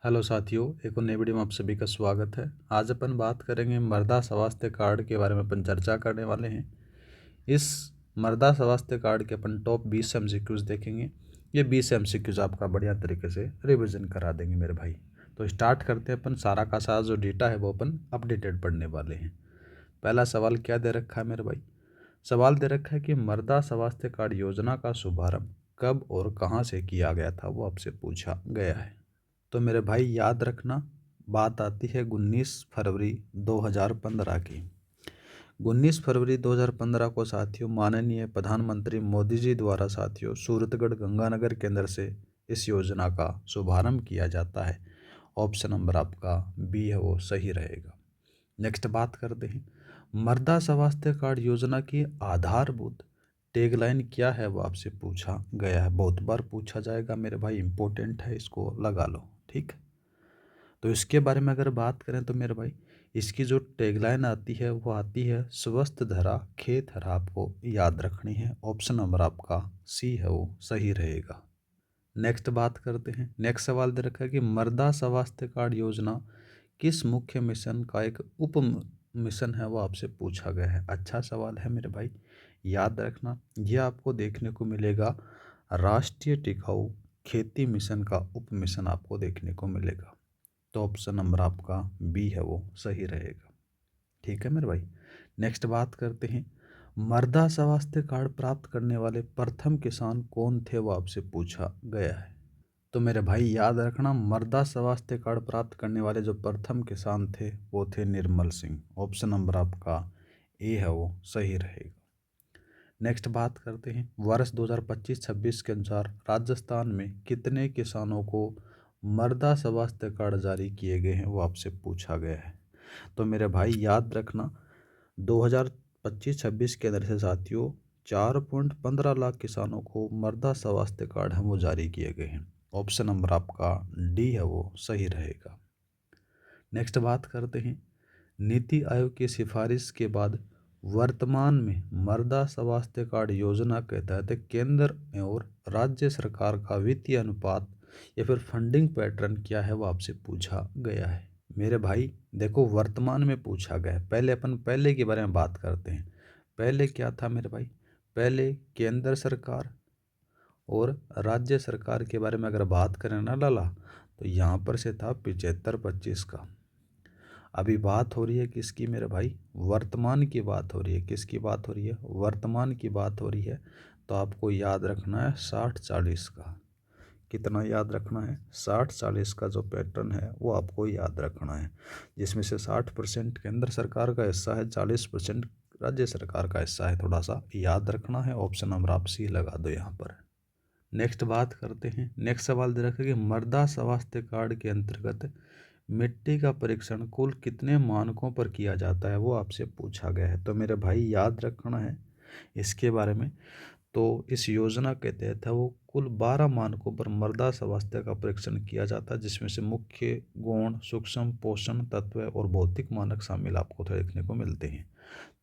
Hello साथियों, एक और नई वीडियो में आप सभी का स्वागत है। आज अपन बात करेंगे मृदा स्वास्थ्य कार्ड के बारे में। अपन चर्चा करने वाले हैं। इस मृदा स्वास्थ्य कार्ड के अपन टॉप 20 एमसीक्यूज देखेंगे। ये 20 एमसीक्यूज आपका बढ़िया तरीके से रिवीजन करा देंगे मेरे भाई। तो स्टार्ट करते हैं। अपन सारा का सारा जो डेटा है वो अपन अपडेटेड पढ़ने वाले हैं। पहला सवाल क्या दे रखा है मेरे भाई? सवाल दे रखा है कि मृदा स्वास्थ्य कार्ड योजना का शुभारंभ कब और कहाँ से किया गया था, वो आपसे पूछा गया है। तो मेरे भाई याद रखना, बात आती है 19 फरवरी 2015 की। 19 फरवरी 2015 को साथियों माननीय प्रधानमंत्री मोदी जी द्वारा साथियों सूरतगढ़ गंगानगर केंद्र से इस योजना का शुभारंभ किया जाता है। ऑप्शन नंबर आपका बी है, वो सही रहेगा। नेक्स्ट बात करते हैं। मृदा स्वास्थ्य कार्ड योजना की आधारभूत टैगलाइन क्या है, वो आपसे पूछा गया है। बहुत बार पूछा जाएगा मेरे भाई, इंपॉर्टेंट है, इसको लगा लो। ठीक। तो इसके बारे में अगर बात करें तो मेरे भाई इसकी जो टैगलाइन आती है वो आती है स्वस्थ धरा खेत हरा। आपको याद रखनी है। ऑप्शन नंबर आपका सी है, वो सही रहेगा। नेक्स्ट बात करते हैं। नेक्स्ट सवाल दे रखा है कि मृदा स्वास्थ्य कार्ड योजना किस मुख्य मिशन का एक उप मिशन है, वो आपसे पूछा गया है। अच्छा सवाल है मेरे भाई, याद रखना। यह आपको देखने को मिलेगा राष्ट्रीय टिकाऊ खेती मिशन का उप मिशन आपको देखने को मिलेगा। तो ऑप्शन नंबर आपका बी है, वो सही रहेगा। ठीक है मेरे भाई। नेक्स्ट बात करते हैं। मृदा स्वास्थ्य कार्ड प्राप्त करने वाले प्रथम किसान कौन थे, वो आपसे पूछा गया है। तो मेरे भाई याद रखना, मृदा स्वास्थ्य कार्ड प्राप्त करने वाले जो प्रथम किसान थे वो थे निर्मल सिंह। ऑप्शन नंबर आपका ए है, वो सही रहेगा। नेक्स्ट बात करते हैं। वर्ष 2025-26 के अनुसार राजस्थान में कितने किसानों को मृदा स्वास्थ्य कार्ड जारी किए गए हैं, वो आपसे पूछा गया है। तो मेरे भाई याद रखना, 2025-26 के अंदर से साथियों 4.15 लाख किसानों को मृदा स्वास्थ्य कार्ड हैं वो जारी किए गए हैं। ऑप्शन नंबर आपका डी है, वो सही रहेगा। नेक्स्ट बात करते हैं। नीति आयोग की सिफारिश के बाद वर्तमान में मृदा स्वास्थ्य कार्ड योजना के तहत केंद्र और राज्य सरकार का वित्तीय अनुपात या फिर फंडिंग पैटर्न क्या है, वो आपसे पूछा गया है। मेरे भाई देखो, वर्तमान में पूछा गया है। पहले अपन पहले के बारे में बात करते हैं। पहले क्या था मेरे भाई? पहले केंद्र सरकार और राज्य सरकार के बारे में अगर बात करें ना लाला, तो यहाँ पर से था 75-25 का। अभी बात हो रही है किसकी मेरे भाई? वर्तमान की बात हो रही है। किसकी बात हो रही है? वर्तमान की बात हो रही है। तो आपको याद रखना है 60-40 का। कितना याद रखना है? 60-40 का जो पैटर्न है वो आपको याद रखना है, जिसमें से 60% केंद्र सरकार का हिस्सा है, 40% राज्य सरकार का हिस्सा है। थोड़ा सा याद रखना है। ऑप्शन नंबर आप सी लगा दो यहाँ पर। नेक्स्ट बात करते हैं। नेक्स्ट सवाल दे रखा है कि मृदा स्वास्थ्य कार्ड के अंतर्गत मिट्टी का परीक्षण कुल कितने मानकों पर किया जाता है, वो आपसे पूछा गया है। तो मेरे भाई याद रखना है इसके बारे में। तो इस योजना के तहत है वो कुल 12 मानकों पर मृदा स्वास्थ्य का परीक्षण किया जाता है, जिसमें से मुख्य गुण, सूक्ष्म पोषण तत्व और भौतिक मानक शामिल आपको देखने को मिलते हैं।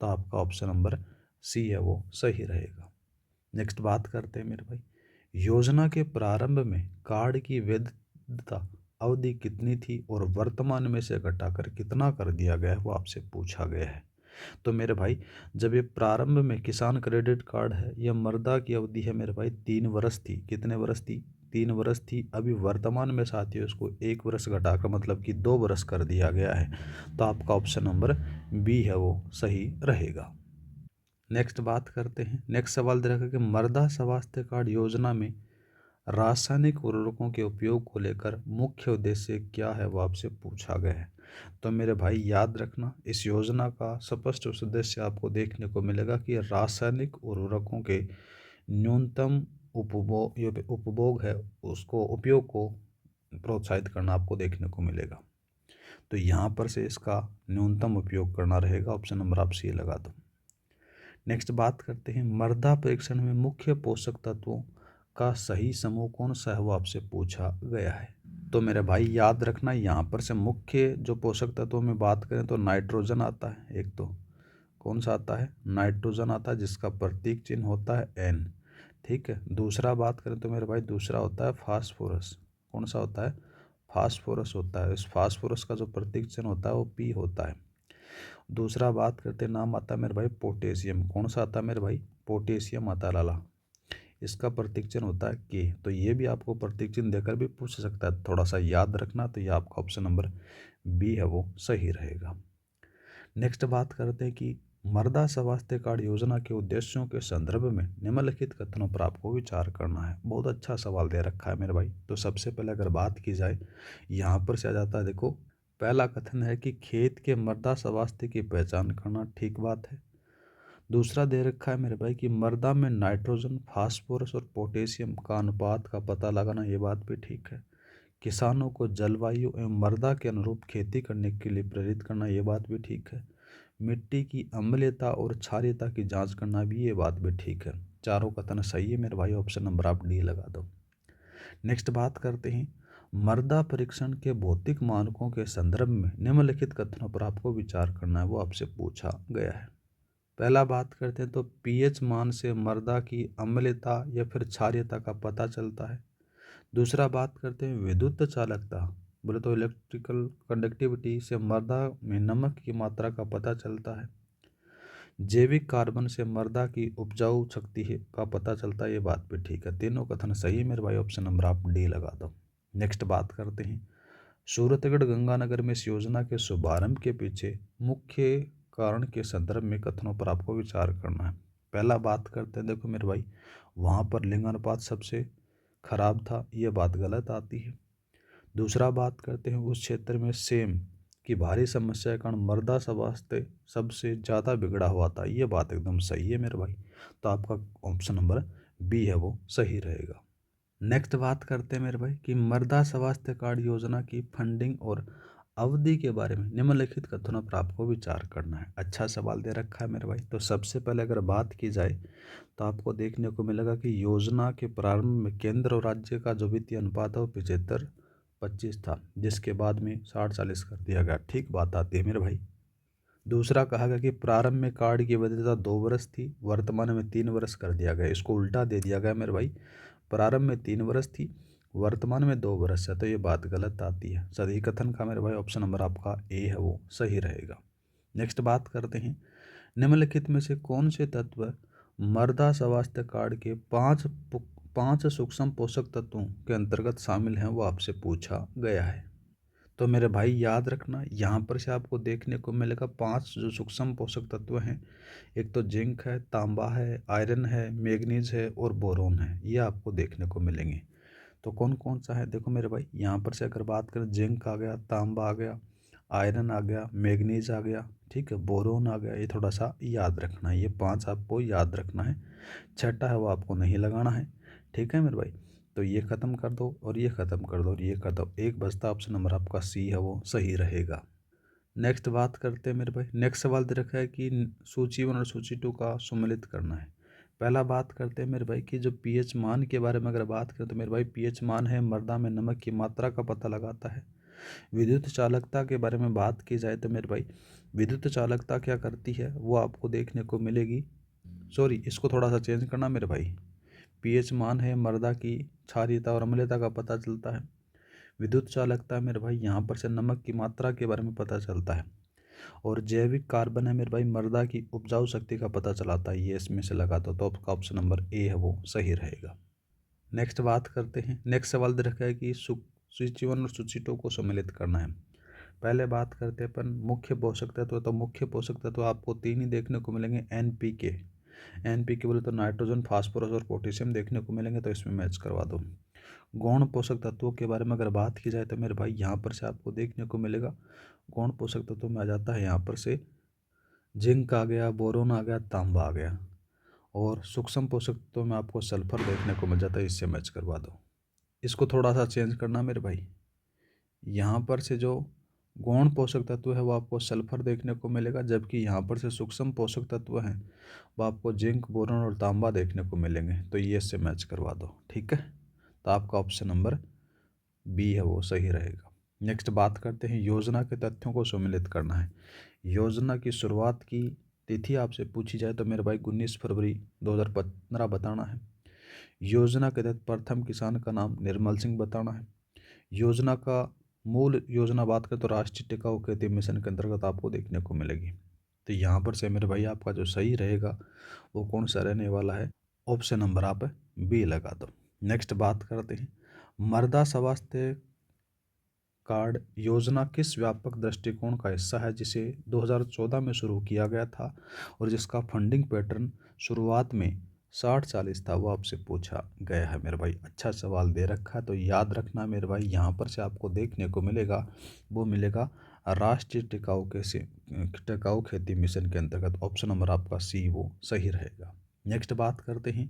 तो आपका ऑप्शन नंबर सी है, वो सही रहेगा। नेक्स्ट बात करते हैं मेरे भाई। योजना के प्रारंभ में कार्ड की वैधता अवधि कितनी थी और वर्तमान में से घटाकर कितना कर दिया गया है, वो आपसे पूछा गया है। तो मेरे भाई जब ये प्रारंभ में किसान क्रेडिट कार्ड है, यह मृदा की अवधि है मेरे भाई 3 वर्ष थी। कितने वर्ष थी? 3 वर्ष थी। अभी वर्तमान में साथियों इसको 1 वर्ष घटाकर मतलब कि 2 वर्ष कर दिया गया है। तो आपका ऑप्शन नंबर बी है, वो सही रहेगा। नेक्स्ट बात करते हैं। नेक्स्ट सवाल दे रखा है कि मृदा स्वास्थ्य कार्ड योजना में रासायनिक उर्वरकों के उपयोग को लेकर मुख्य उद्देश्य क्या है, वो आपसे पूछा गया है। तो मेरे भाई याद रखना, इस योजना का स्पष्ट उद्देश्य आपको देखने को मिलेगा कि रासायनिक उर्वरकों के न्यूनतम उपभोग है उसको उपयोग को प्रोत्साहित करना आपको देखने को मिलेगा। तो यहाँ पर से इसका न्यूनतम उपयोग करना रहेगा। ऑप्शन नंबर आप सी लगा दो। नेक्स्ट बात करते हैं। मृदा परीक्षण में मुख्य पोषक तत्वों का सही समूह कौन सा है, वो आपसे पूछा गया है। तो मेरे भाई याद रखना, यहाँ पर से मुख्य जो पोषक तत्वों में बात करें तो नाइट्रोजन आता है। एक तो कौन सा आता है? नाइट्रोजन आता है, जिसका प्रतीक चिन्ह होता है N। ठीक है। दूसरा बात करें तो मेरे भाई दूसरा होता है फास्फोरस। कौन सा होता है? फास्फोरस होता है। इस फास्फोरस का जो प्रतीक चिन्ह होता है वो P होता है। दूसरा बात करते नाम आता है मेरे भाई पोटेशियम। कौन सा आता है मेरे भाई? पोटेशियम आता है लाला। इसका प्रतीक चिन्ह होता है K। तो ये भी आपको प्रतीक चिन्ह देकर भी पूछ सकता है, थोड़ा सा याद रखना। तो ये आपका ऑप्शन नंबर B है वो सही रहेगा। नेक्स्ट बात करते हैं कि मृदा स्वास्थ्य कार्ड योजना के उद्देश्यों के संदर्भ में निम्नलिखित कथनों पर आपको विचार करना है। बहुत अच्छा सवाल दे रखा है मेरे भाई। तो सबसे पहले अगर बात की जाए, यहाँ पर से आ जाता है, देखो पहला कथन है कि खेत के मृदा स्वास्थ्य की पहचान करना, ठीक बात है। दूसरा दे रखा है मेरे भाई कि मृदा में नाइट्रोजन, फास्फोरस और पोटेशियम का अनुपात का पता लगाना, ये बात भी ठीक है। किसानों को जलवायु एवं मृदा के अनुरूप खेती करने के लिए प्रेरित करना, ये बात भी ठीक है। मिट्टी की अम्लीयता और क्षारीयता की जांच करना भी, ये बात भी ठीक है। चारों कथन सही है मेरे भाई, ऑप्शन नंबर आप डी लगा दो। नेक्स्ट बात करते हैं मृदा परीक्षण के भौतिक मानकों के संदर्भ में निम्नलिखित कथनों पर आपको विचार करना है, वो आपसे पूछा गया है। पहला बात करते हैं तो पीएच मान से मृदा की अम्लीयता या फिर क्षारीयता का पता चलता है। दूसरा बात करते हैं विद्युत चालकता, बोले तो इलेक्ट्रिकल कंडक्टिविटी से मृदा में नमक की मात्रा का पता चलता है। जैविक कार्बन से मृदा की उपजाऊ शक्ति का पता चलता है, ये बात भी ठीक है। तीनों कथन सही है मेरे भाई, ऑप्शन नंबर आप डी लगा दो। नेक्स्ट बात करते हैं सूरतगढ़ गंगानगर में इस योजना के शुभारंभ के पीछे मुख्य कारण के संदर्भ में कथनों पर आपको विचार करना है। पहला बात करते हैं, देखो मेरे भाई वहाँ पर लिंगानुपात सबसे खराब था, ये बात गलत आती है। दूसरा बात करते हैं उस क्षेत्र में सेम की भारी समस्या के कारण मृदा स्वास्थ्य सबसे ज़्यादा बिगड़ा हुआ था, ये बात एकदम सही है मेरे भाई। तो आपका ऑप्शन नंबर बी है वो सही रहेगा। नेक्स्ट बात करते हैं मेरे भाई कि मृदा स्वास्थ्य कार्ड योजना की फंडिंग और अवधि के बारे में निम्नलिखित कथनों पर आपको विचार करना है। अच्छा सवाल दे रखा है मेरे भाई। तो सबसे पहले अगर बात की जाए तो आपको देखने को मिलेगा कि योजना के प्रारंभ में केंद्र और राज्य का जो वित्तीय अनुपात है वो 75-25 था, जिसके बाद में 60-40 कर दिया गया। ठीक बात आती है मेरे भाई। दूसरा कहा गया कि प्रारंभ में कार्ड की वैधता 2 वर्ष थी, वर्तमान में 3 वर्ष कर दिया गया। इसको उल्टा दे दिया गया मेरे भाई, प्रारंभ में 3 वर्ष थी, वर्तमान में 2 वर्ष है। तो ये बात गलत आती है। सही कथन का मेरे भाई ऑप्शन नंबर आपका ए है वो सही रहेगा। नेक्स्ट बात करते हैं निम्नलिखित में से कौन से तत्व मृदा स्वास्थ्य कार्ड के पाँच सूक्ष्म पोषक तत्वों के अंतर्गत शामिल हैं, वो आपसे पूछा गया है। तो मेरे भाई याद रखना, यहाँ पर से आपको देखने को मिलेगा 5 जो सूक्ष्म पोषक तत्व हैं। एक तो जिंक है, तांबा है, आयरन है, मैग्नीज है और बोरोन है, ये आपको देखने को मिलेंगे। तो कौन कौन सा है, देखो मेरे भाई यहाँ पर से अगर बात करें जिंक आ गया, तांबा आ गया, आयरन आ गया, मैग्नीज आ गया, ठीक है, बोरोन आ गया। ये थोड़ा सा याद रखना है, ये 5 आपको याद रखना है। छठा है वो आपको नहीं लगाना है, ठीक है मेरे भाई। तो ये ख़त्म कर दो और ये ख़त्म कर दो और ये कर दो, एक बचता ऑप्शन नंबर आपका सी है वो सही रहेगा। नेक्स्ट बात करते हैं मेरे भाई। नेक्स्ट सवाल दे रखा है कि सूची 1 और सूची 2 का सुमेलित करना है। पहला बात करते हैं मेरे भाई कि जो पीएच मान के बारे में अगर बात करें तो मेरे भाई पीएच मान है मृदा में नमक की मात्रा का पता लगाता है। विद्युत चालकता के बारे में बात की जाए तो मेरे भाई विद्युत चालकता क्या करती है वो आपको देखने को मिलेगी। सॉरी, इसको थोड़ा सा चेंज करना मेरे भाई। पीएच मान है मृदा की क्षारीयता और अम्लीयता का पता चलता है। विद्युत चालकता मेरे भाई यहाँ पर से नमक की मात्रा के बारे में पता चलता है। और जैविक कार्बन है मेरे भाई मृदा की उपजाऊ शक्ति का पता चलाता है। ये इसमें से लगा दो तो आपका ऑप्शन नंबर ए है वो सही रहेगा। नेक्स्ट बात करते हैं। नेक्स्ट सवाल दे रखा है कि सूची 1 और सूची 2 को सम्मिलित करना है। पहले बात करते हैं अपन मुख्य पोषक तत्व। तो मुख्य पोषक तत्व आपको 3 ही देखने को मिलेंगे, एनपीके। एनपीके बोले तो नाइट्रोजन, फास्फोरस और पोटेशियम देखने को मिलेंगे, तो इसमें मैच करवा दो। गौण पोषक तत्वों के बारे में अगर बात की जाए तो मेरे भाई यहाँ पर से आपको देखने को मिलेगा गौण पोषक तत्वों में आ जाता है यहाँ पर से जिंक आ गया, बोरोन आ गया, तांबा आ गया। और सूक्ष्म पोषक तत्वों में आपको सल्फर देखने को मिल जाता है, इससे मैच करवा दो। इसको थोड़ा सा चेंज करना मेरे भाई, यहाँ पर से जो गौण पोषक तत्व है वो आपको सल्फर देखने को मिलेगा, जबकि यहाँ पर से सूक्ष्म पोषक तत्व हैं वो आपको जिंक, बोरोन और तांबा देखने को मिलेंगे। तो ये इससे मैच करवा दो, ठीक है। तो आपका ऑप्शन नंबर बी है वो सही रहेगा। नेक्स्ट बात करते हैं योजना के तथ्यों को सम्मिलित करना है। योजना की शुरुआत की तिथि आपसे पूछी जाए तो मेरे भाई 19 फरवरी 2015 बताना है। योजना के तहत प्रथम किसान का नाम निर्मल सिंह बताना है। योजना का मूल योजना बात करें तो राष्ट्रीय टिकाऊ खेती मिशन के अंतर्गत आपको देखने को मिलेगी। तो यहाँ पर से मेरे भाई आपका जो सही रहेगा वो कौन सा रहने वाला है, ऑप्शन नंबर आप बी लगा दो। नेक्स्ट बात करते हैं, मृदा स्वास्थ्य कार्ड योजना किस व्यापक दृष्टिकोण का हिस्सा है जिसे 2014 में शुरू किया गया था और जिसका फंडिंग पैटर्न शुरुआत में 60-40 था, वो आपसे पूछा गया है मेरे भाई। अच्छा सवाल दे रखा है, तो याद रखना मेरे भाई, यहाँ पर से आपको देखने को मिलेगा वो मिलेगा राष्ट्रीय टिकाऊ खेती मिशन के अंतर्गत। ऑप्शन नंबर आपका सी वो सही रहेगा। नेक्स्ट बात करते हैं,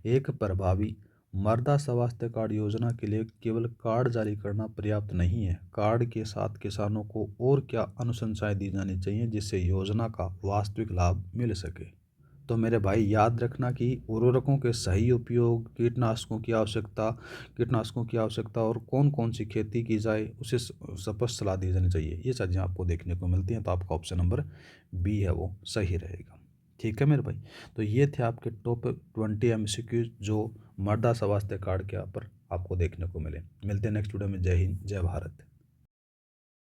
एक प्रभावी मृदा स्वास्थ्य कार्ड योजना के लिए केवल कार्ड जारी करना पर्याप्त नहीं है, कार्ड के साथ किसानों को और क्या अनुशंसाएं दी जानी चाहिए जिससे योजना का वास्तविक लाभ मिल सके। तो मेरे भाई याद रखना कि उर्वरकों के सही उपयोग, कीटनाशकों की आवश्यकता और कौन कौन सी खेती की जाए उसे स्पष्ट सलाह दी जानी चाहिए। ये चीज़ें आपको देखने को मिलती हैं, तो आपका ऑप्शन नंबर बी है वो सही रहेगा। ठीक है मेरे भाई, तो ये थे आपके टॉप 20 MCQ जो मृदा स्वास्थ्य कार्ड के ऊपर आपको देखने को मिले। मिलते हैं नेक्स्ट वीडियो में। जय हिंद, जय भारत।